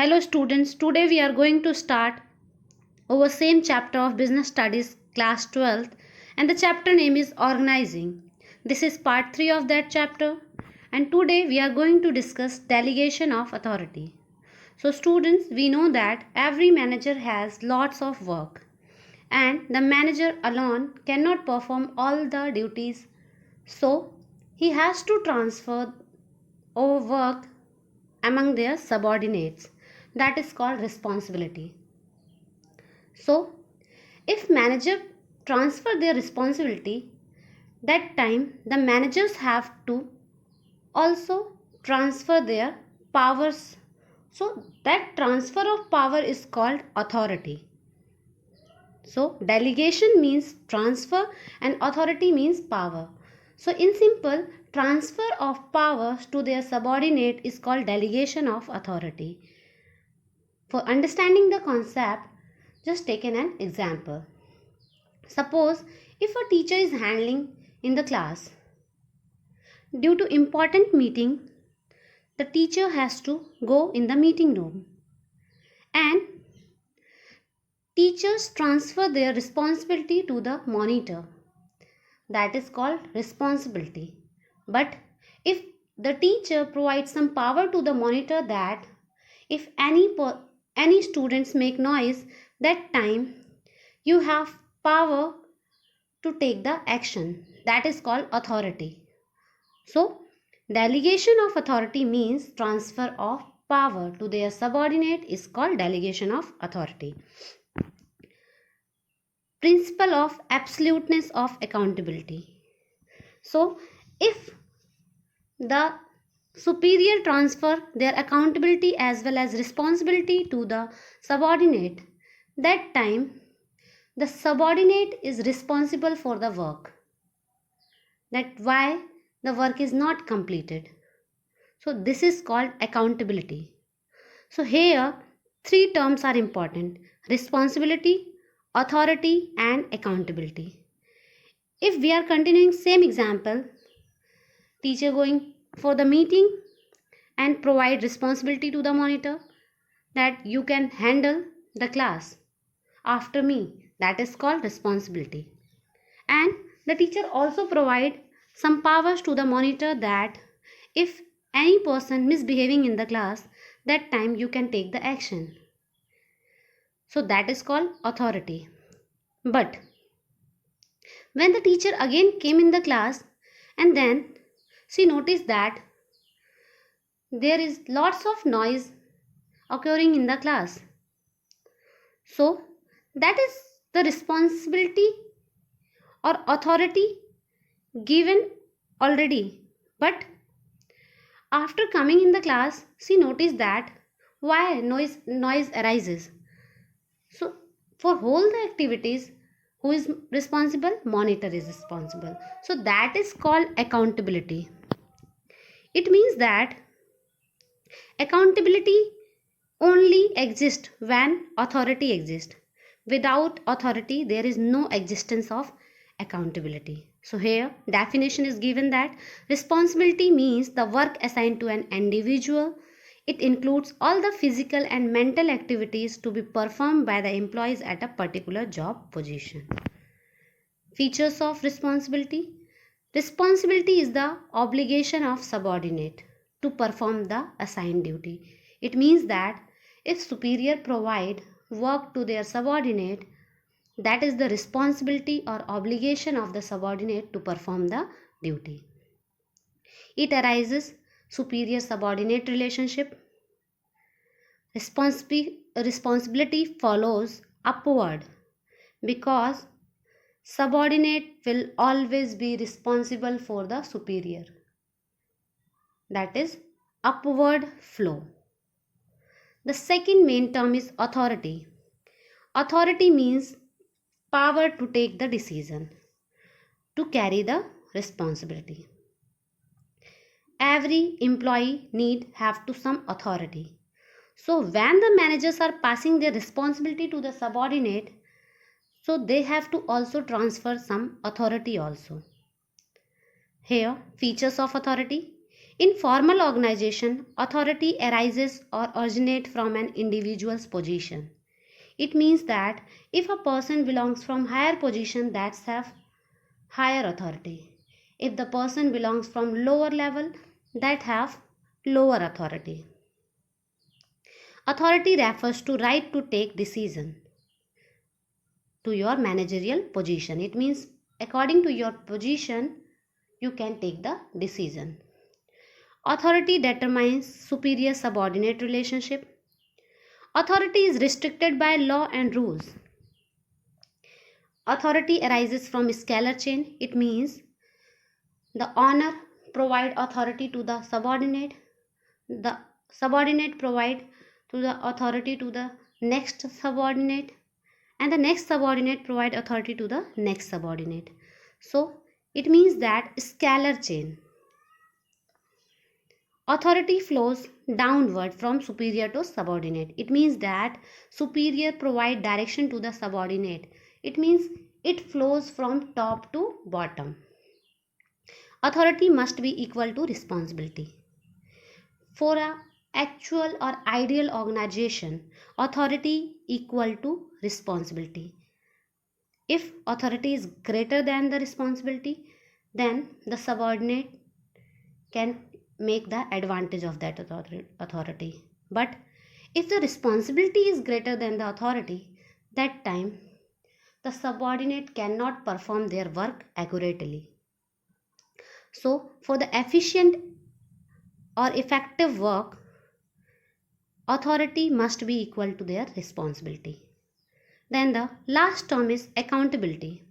Hello students, today we are going to start our same chapter of Business Studies class 12th and the chapter name is Organizing. This is part 3 of that chapter and today we are going to discuss delegation of authority. So students, we know that every manager has lots of work and the manager alone cannot perform all the duties. So he has to transfer our work among their subordinates. That is called responsibility. So, if manager transfer their responsibility, that time the managers have to also transfer their powers. So, that transfer of power is called authority. So, delegation means transfer and authority means power. So, in simple, transfer of powers to their subordinate is called delegation of authority. For understanding the concept, just take an example. Suppose if a teacher is handling in the class, due to important meeting, the teacher has to go in the meeting room and teachers transfer their responsibility to the monitor. That is called responsibility. But if the teacher provides some power to the monitor that if any students make noise, that time you have power to take the action. That is called authority. So, delegation of authority means transfer of power to their subordinate is called delegation of authority. Principle of absoluteness of accountability. So, if the superior transfer their accountability as well as responsibility to the subordinate, that time the subordinate is responsible for the work. That why the work is not completed. So this is called accountability. So here three terms are important: responsibility, authority and accountability. If we are continuing same example, teacher going for the meeting and provide responsibility to the monitor that you can handle the class after me, that is called responsibility. And the teacher also provide some powers to the monitor that if any person misbehaving in the class, that time you can take the action. So that is called authority. But when the teacher again came in the class and then she noticed that there is lots of noise occurring in the class. So that is the responsibility or authority given already. But after coming in the class, she noticed that why noise arises. So for whole the activities, who is responsible? Monitor is responsible. So that is called accountability. It means that accountability only exists when authority exists. Without authority, there is no existence of accountability. So here definition is given that responsibility means the work assigned to an individual. It includes all the physical and mental activities to be performed by the employees at a particular job position. Features of responsibility. Responsibility is the obligation of subordinate to perform the assigned duty. It means that if superior provide work to their subordinate, that is the responsibility or obligation of the subordinate to perform the duty. It arises superior subordinate relationship. Responsibility follows upward because subordinate will always be responsible for the superior. That is upward flow. The second main term is authority. Authority means power to take the decision, to carry the responsibility. Every employee need have to some authority. So when the managers are passing their responsibility to the subordinate, so they have to also transfer some authority also. Here features of authority. In formal organization, authority arises or originates from an individual's position. It means that if a person belongs from higher position, that's have higher authority. If the person belongs from lower level, that have lower authority. Authority refers to right to take decision to your managerial position. It means according to your position, you can take the decision. Authority determines superior subordinate relationship. Authority is restricted by law and rules. Authority arises from scalar chain. It means the owner provide authority to the subordinate provide to the authority to the next subordinate, and the next subordinate provide authority to the next subordinate. So it means that scalar chain. Authority flows downward from superior to subordinate. It means that superior provide direction to the subordinate. It means it flows from top to bottom. Authority must be equal to responsibility. For a actual or ideal organization, authority equal to responsibility. If authority is greater than the responsibility, then the subordinate can make the advantage of that authority. But if the responsibility is greater than the authority, that time the subordinate cannot perform their work accurately. So for the efficient or effective work, authority must be equal to their responsibility. Then the last term is accountability.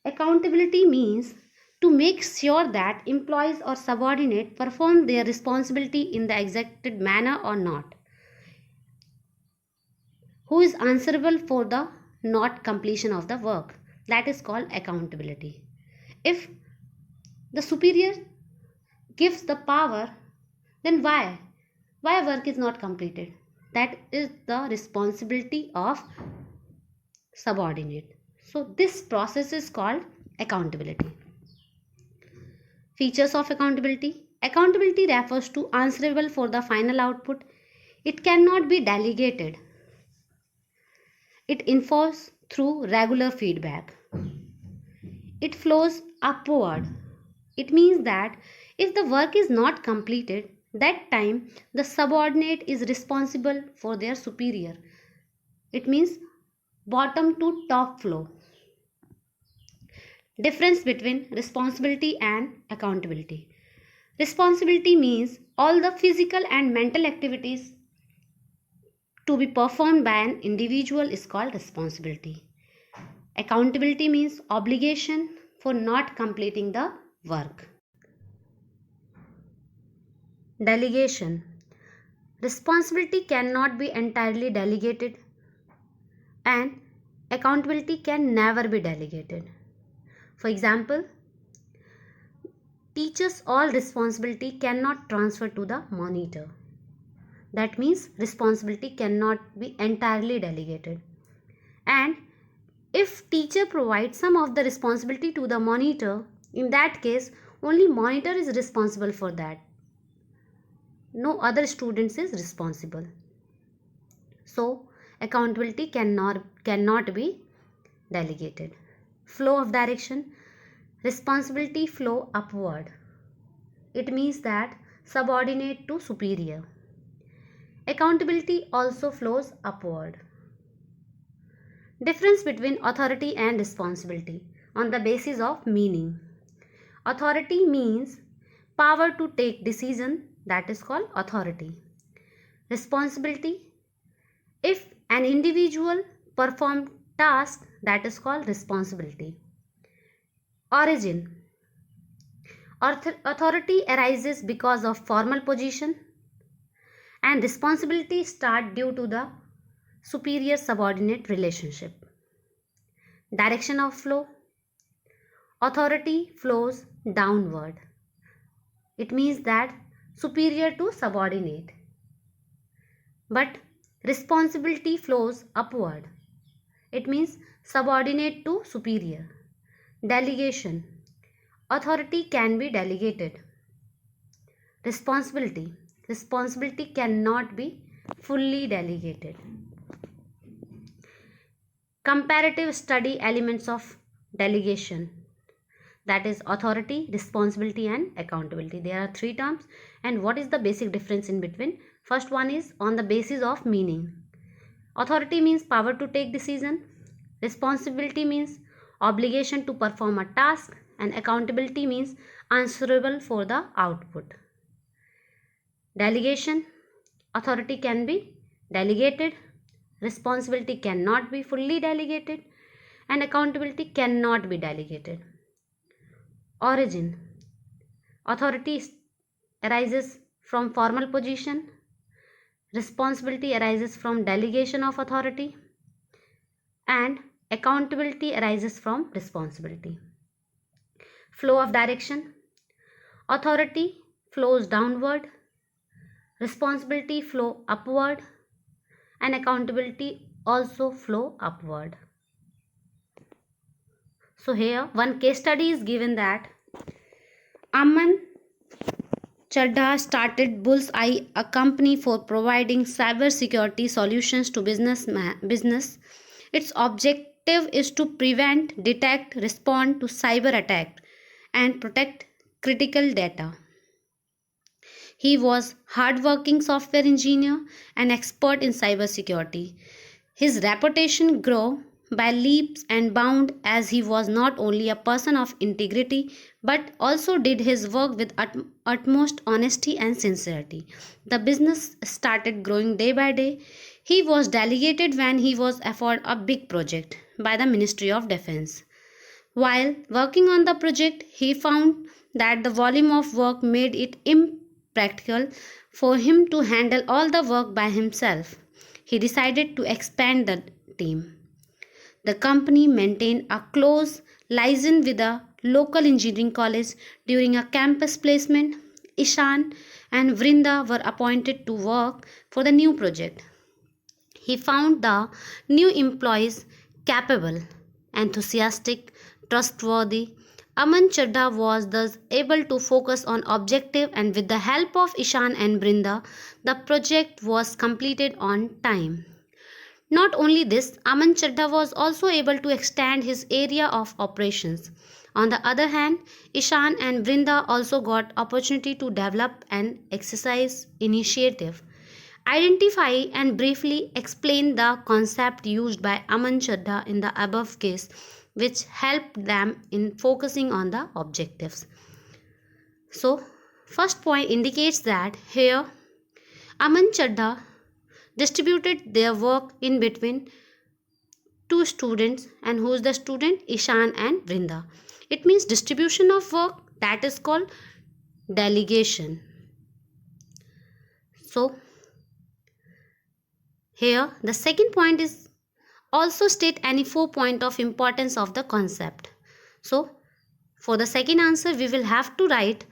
Accountability means to make sure that employees or subordinates perform their responsibility in the exacted manner or not. Who is answerable for the not completion of the work? That is called accountability. If the superior gives the power, then why work is not completed? That is the responsibility of subordinate. So this process is called accountability. Features of accountability. Accountability refers to answerable for the final output. It cannot be delegated. It enforces through regular feedback. It flows upward. It means that if the work is not completed, that time the subordinate is responsible for their superior. It means bottom to top flow. Difference between responsibility and accountability. Responsibility means all the physical and mental activities to be performed by an individual is called responsibility. Accountability means obligation for not completing the work. Delegation. Responsibility cannot be entirely delegated, and accountability can never be delegated. For example, teachers' all responsibility cannot transfer to the monitor. That means responsibility cannot be entirely delegated. And if teacher provides some of the responsibility to the monitor, in that case only monitor is responsible for that. No other students is responsible. So accountability cannot be delegated. Flow of direction. Responsibility flow upward. It means that subordinate to superior. Accountability also flows upward. Difference between authority and responsibility on the basis of meaning. Authority means power to take decision, that is called authority. Responsibility, if an individual perform task, that is called responsibility. Origin. Authority arises because of formal position, and responsibility start due to the superior subordinate relationship. Direction of flow. Authority flows downward. It means that superior to subordinate. But responsibility flows upward. It means subordinate to superior. Delegation. Authority can be delegated. Responsibility. Responsibility cannot be fully delegated. Comparative study elements of delegation, that is authority, responsibility and accountability. There are three terms, and what is the basic difference in between? First one is on the basis of meaning. Authority means power to take decision, responsibility means obligation to perform a task, and accountability means answerable for the output. Delegation. Authority can be delegated, responsibility cannot be fully delegated, and accountability cannot be delegated. Origin. Authority arises from formal position, responsibility arises from delegation of authority, and accountability arises from responsibility. Flow of direction. Authority flows downward, responsibility flow upward, and accountability also flow upward. So here one case study is given that Aman Chadha started Bullseye, a company for providing cybersecurity solutions to business. Its objective is to prevent, detect, respond to cyber attack and protect critical data. He was hardworking software engineer and expert in cybersecurity. His reputation grew by leaps and bounds as he was not only a person of integrity but also did his work with utmost honesty and sincerity. The business started growing day by day. He was delegated when he was afforded a big project by the Ministry of Defense. While working on the project, he found that the volume of work made it impractical for him to handle all the work by himself. He decided to expand the team. The company maintained a close liaison with a local engineering college. During a campus placement, Ishan and Vrinda were appointed to work for the new project. He found the new employees capable, enthusiastic, trustworthy. Aman Chadha was thus able to focus on objective, and with the help of Ishan and Brinda, the project was completed on time. Not only this, Aman Chadha was also able to extend his area of operations. On the other hand, Ishan and Brinda also got opportunity to develop an exercise initiative. Identify and briefly explain the concept used by Aman Chadha in the above case, which helped them in focusing on the objectives. So, first point indicates that here Aman Chadha distributed their work in between two students, and who is the student? Ishan and Vrinda. It means distribution of work, that is called delegation. So here the second point is also state any 4 points of importance of the concept. So for the second answer we will have to write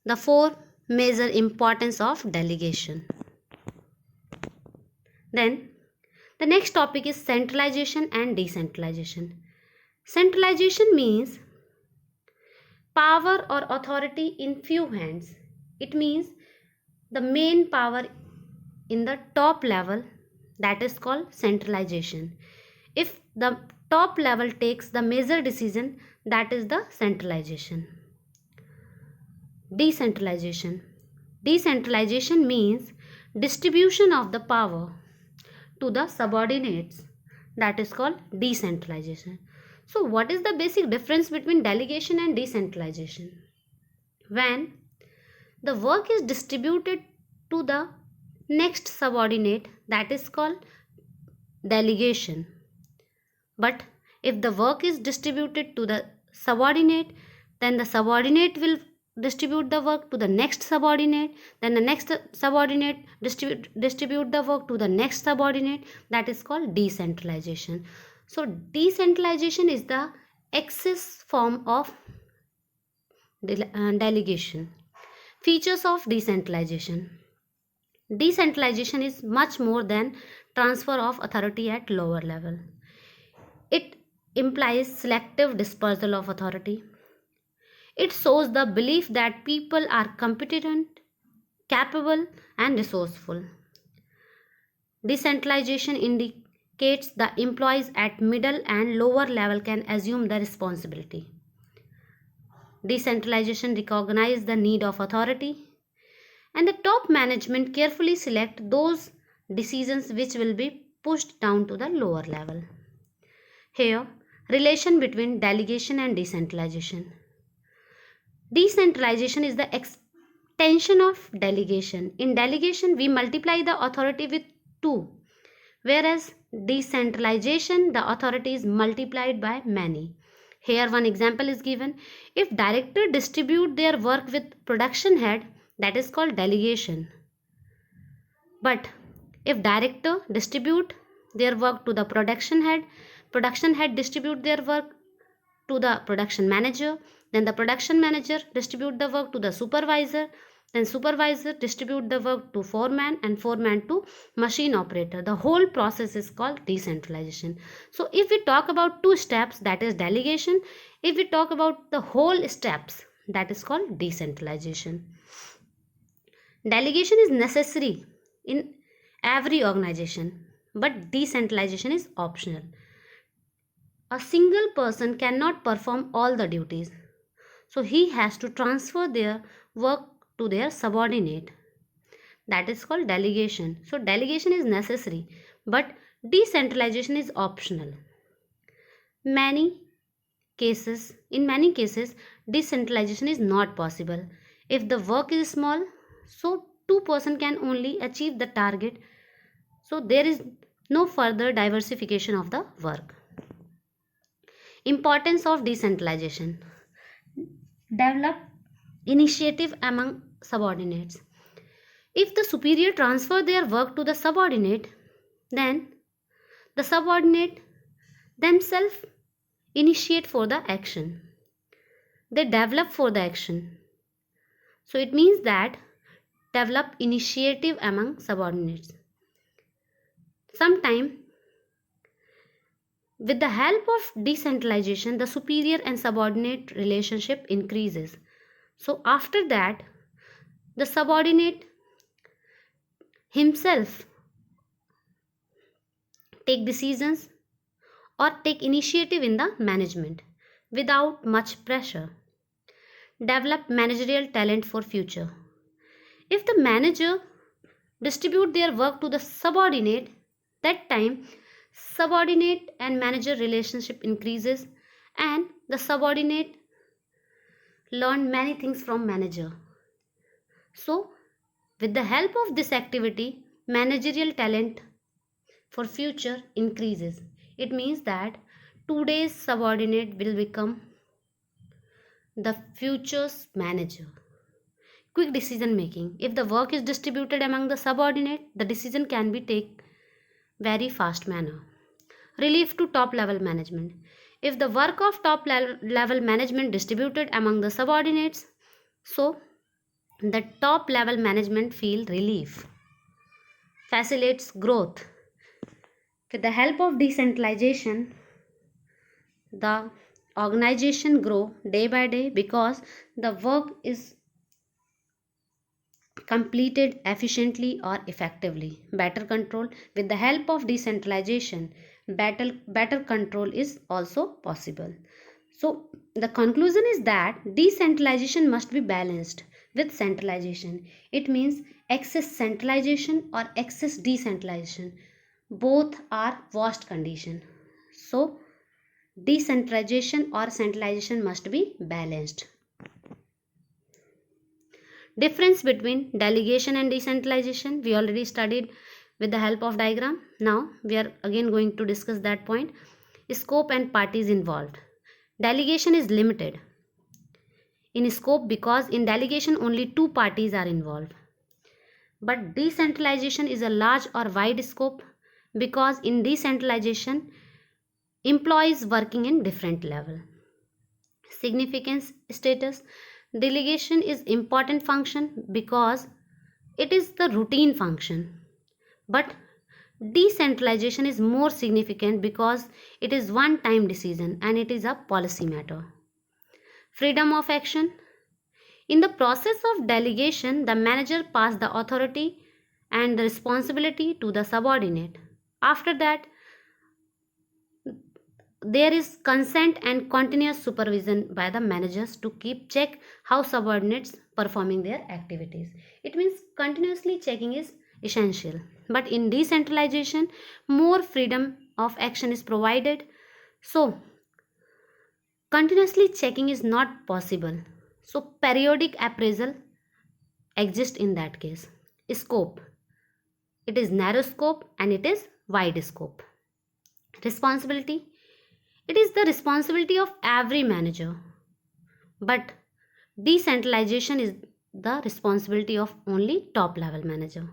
the 4 major importance of delegation. Then the next topic is centralization and decentralization. Centralization means power or authority in few hands. It means the main power in the top level, that is called centralization. If the top level takes the major decision, that is the centralization. Decentralization. Decentralization means distribution of the power to the subordinates, that is called decentralization. So what is the basic difference between delegation and decentralization? When the work is distributed to the next subordinate, that is called delegation. But if the work is distributed to the subordinate, then the subordinate will distribute the work to the next subordinate, then the next subordinate distribute the work to the next subordinate, that is called decentralization. So decentralization is the excess form of delegation. Features of decentralization. Decentralization is much more than transfer of authority at lower level. It implies selective dispersal of authority. It shows the belief that people are competent capable, and resourceful. Decentralization indicates the employees at middle and lower level can assume the responsibility. Decentralization recognizes the need of authority, and the top management carefully select those decisions which will be pushed down to the lower level. Here, relation between delegation and decentralization. Decentralization is the extension of delegation. In delegation, we multiply the authority with 2, whereas decentralization, the authority is multiplied by many. Here one example is given. If director distribute their work with production head, that is called delegation. But if director distribute their work to the production head distribute their work to the production manager, then the production manager distribute the work to the supervisor, then supervisor distribute the work to foreman, and foreman to machine operator. The whole process is called decentralization. So if we talk about 2 steps, that is delegation. If we talk about the whole steps, that is called decentralization. Delegation is necessary in every organization, but decentralization is optional. A single person cannot perform all the duties, so he has to transfer their work to their subordinate. That is called delegation. So delegation is necessary, but decentralization is optional. In many cases, decentralization is not possible. If the work is small, so 2 persons can only achieve the target. So there is no further diversification of the work. Importance of decentralization. Develop initiative among subordinates. If the superior transfer their work to the subordinate, then the subordinate themselves initiate for the action. They develop for the action. So it means that develop initiative among subordinates. Sometimes with the help of decentralization, the superior and subordinate relationship increases. So after that, the subordinate himself take decisions or take initiative in the management without much pressure. Develop managerial talent for future. If the manager distribute their work to the subordinate, that time subordinate and manager relationship increases, and the subordinate learn many things from manager. So with the help of this activity, managerial talent for future increases. It means that today's subordinate will become the future's manager. Quick decision making. If the work is distributed among the subordinate, the decision can be taken very fast manner. Relief to top level management. If the work of top level management distributed among the subordinates, so the top level management feel relief. Facilitates growth. With the help of decentralization, the organization grow day by day because the work is completed efficiently or effectively. Better control. With the help of decentralization, better control is also possible. So the conclusion is that decentralization must be balanced with centralization. It means excess centralization or excess decentralization. Both are worst condition. So decentralization or centralization must be balanced. Difference between delegation and decentralization we already studied with the help of diagram. Now we are again going to discuss that point. Scope and parties involved. Delegation is limited in scope because in delegation only 2 parties are involved. But decentralization is a large or wide scope because in decentralization employees working in different level. Significance status. Delegation is important function because it is the routine function, but decentralization is more significant because it is one time decision and it is a policy matter. Freedom of action. In the process of delegation, the manager passes the authority and the responsibility to the subordinate. After that, there is consent and continuous supervision by the managers to keep check how subordinates performing their activities. It means continuously checking is essential. But in decentralization, more freedom of action is provided. So, continuously checking is not possible. So, periodic appraisal exists in that case. Scope. It is narrow scope and it is wide scope. Responsibility. It is the responsibility of every manager. But decentralization is the responsibility of only top level manager.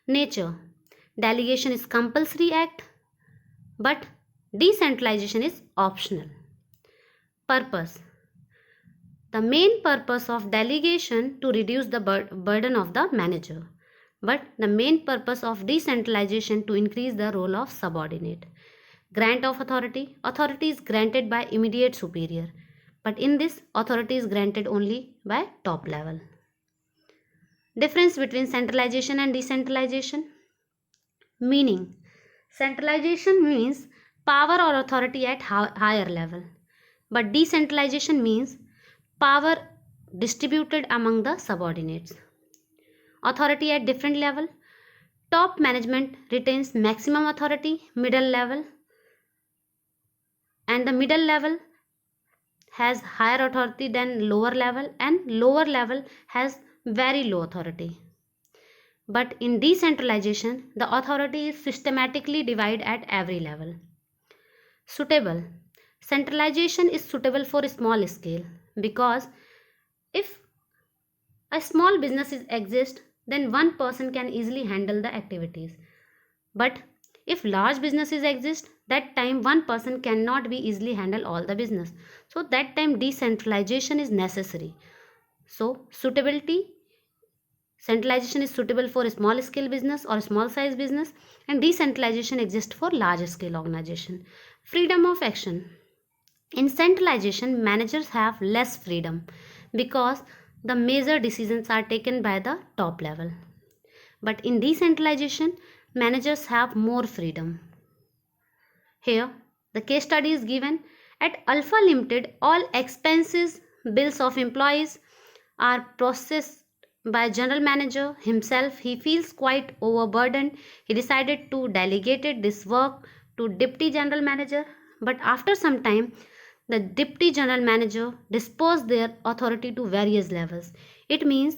Nature. Delegation is compulsory act, but decentralization is optional. Purpose. The main purpose of delegation to reduce the burden of the manager, but the main purpose of decentralization to increase the role of subordinate. Grant of authority. Authority is granted by immediate superior, but in this authority is granted only by top level. Difference between centralization and decentralization. Meaning. Centralization means power or authority at higher level, but decentralization means power distributed among the subordinates. Authority at different level. Top management retains maximum authority, middle level, and the middle level has higher authority than lower level, and lower level has very low authority. But in decentralization, the authority is systematically divided at every level. Suitable. Centralization is suitable for a small scale because if a small business exists, then one person can easily handle the activities. But if large businesses exist, that time one person cannot be easily handle all the business. So that time decentralization is necessary. So suitability, centralization is suitable for a small scale business or a small size business, and decentralization exists for large scale organization. Freedom of action. In centralization, managers have less freedom because the major decisions are taken by the top level. But in decentralization, managers have more freedom. Here, the case study is given. At Alpha Limited, all expenses, bills of employees are processed by general manager himself. He feels quite overburdened. He decided to delegate this work to deputy general manager. But after some time, the deputy general manager dispersed their authority to various levels. It means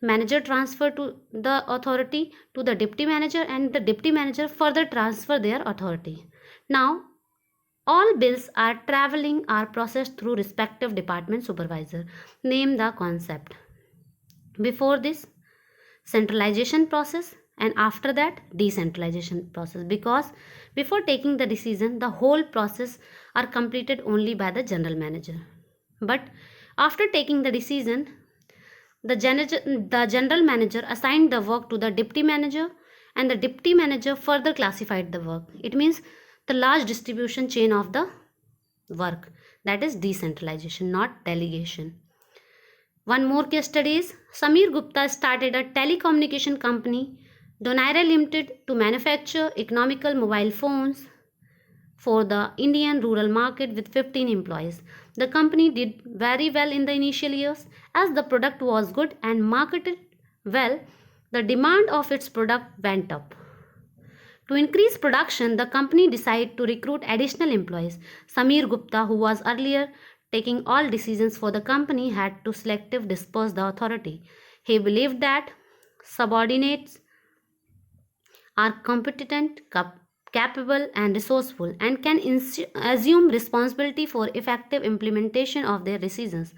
manager transfer to the authority to the deputy manager, and the deputy manager further transfer their authority. Now all bills are traveling are processed through respective department supervisor. Name the concept. Before this, centralization process, and after that decentralization process, because before taking the decision the whole process are completed only by the general manager, but after taking the decision the general manager assigned the work to the deputy manager, and the deputy manager further classified the work. It means the large distribution chain of the work. That is decentralization, not delegation. One more case study is Samir Gupta started a telecommunication company, Donaira Limited, to manufacture economical mobile phones for the Indian rural market with 15 employees. The company did very well in the initial years as the product was good and marketed well. The demand of its product went up. To increase production, the company decided to recruit additional employees. Samir Gupta, who was earlier taking all decisions for the company, had to selectively disperse the authority. He believed that subordinates are competent, capable and resourceful and can assume responsibility for effective implementation of their decisions.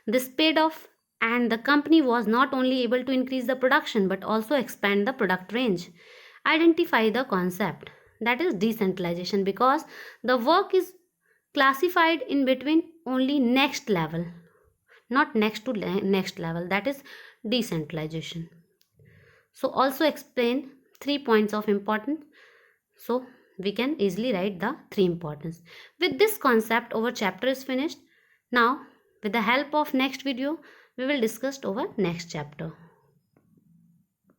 This paid off, and the company was not only able to increase the production but also expand the product range. Identify the concept, that is decentralization, because the work is classified in between only next level, not next to next level, that is decentralization. So also explain 3 points of importance, so we can easily write the 3 importance. With this concept our chapter is finished. Now with the help of next video we will discuss over next chapter.